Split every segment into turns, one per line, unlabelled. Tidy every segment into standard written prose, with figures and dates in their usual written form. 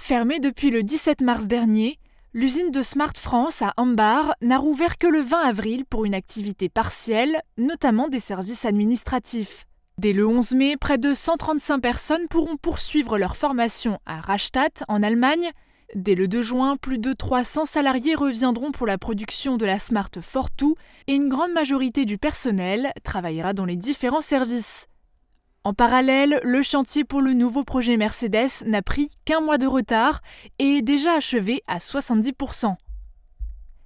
Fermée depuis le 17 mars dernier, l'usine de Smart France à Ambars n'a rouvert que le 20 avril pour une activité partielle, notamment des services administratifs. Dès le 11 mai, près de 135 personnes pourront poursuivre leur formation à Rastatt, en Allemagne. Dès le 2 juin, plus de 300 salariés reviendront pour la production de la Smart Fortwo et une grande majorité du personnel travaillera dans les différents services. En parallèle, le chantier pour le nouveau projet Mercedes n'a pris qu'un mois de retard et est déjà achevé à 70%.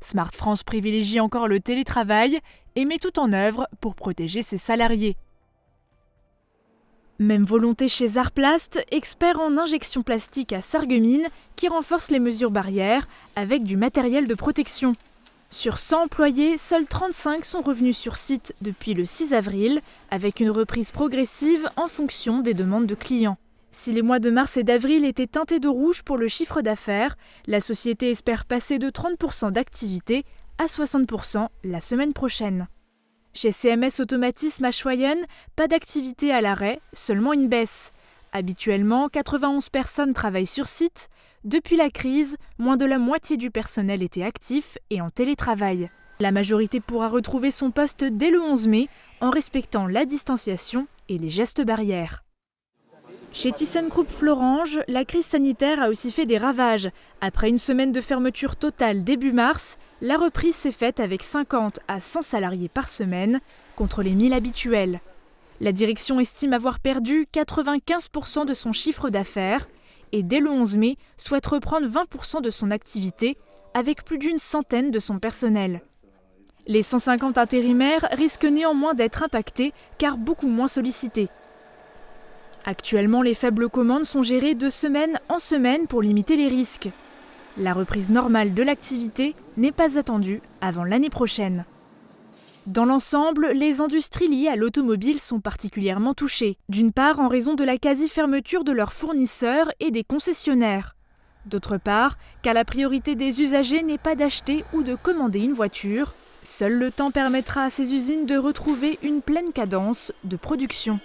Smart France privilégie encore le télétravail et met tout en œuvre pour protéger ses salariés. Même volonté chez Zarplast, expert en injection plastique à Sarreguemines, qui renforce les mesures barrières avec du matériel de protection. Sur 100 employés, seuls 35 sont revenus sur site depuis le 6 avril, avec une reprise progressive en fonction des demandes de clients. Si les mois de mars et d'avril étaient teintés de rouge pour le chiffre d'affaires, la société espère passer de 30% d'activité à 60% la semaine prochaine. Chez CMS Automatisme à Schweyen, pas d'activité à l'arrêt, seulement une baisse. Habituellement, 91 personnes travaillent sur site. Depuis la crise, moins de la moitié du personnel était actif et en télétravail. La majorité pourra retrouver son poste dès le 11 mai en respectant la distanciation et les gestes barrières. Chez ThyssenKrupp Florange, la crise sanitaire a aussi fait des ravages. Après une semaine de fermeture totale début mars, la reprise s'est faite avec 50 à 100 salariés par semaine, contre les 1000 habituels. La direction estime avoir perdu 95% de son chiffre d'affaires et dès le 11 mai souhaite reprendre 20% de son activité avec plus d'une centaine de son personnel. Les 150 intérimaires risquent néanmoins d'être impactés car beaucoup moins sollicités. Actuellement, les faibles commandes sont gérées de semaine en semaine pour limiter les risques. La reprise normale de l'activité n'est pas attendue avant l'année prochaine. Dans l'ensemble, les industries liées à l'automobile sont particulièrement touchées. D'une part, en raison de la quasi-fermeture de leurs fournisseurs et des concessionnaires. D'autre part, car la priorité des usagers n'est pas d'acheter ou de commander une voiture. Seul le temps permettra à ces usines de retrouver une pleine cadence de production.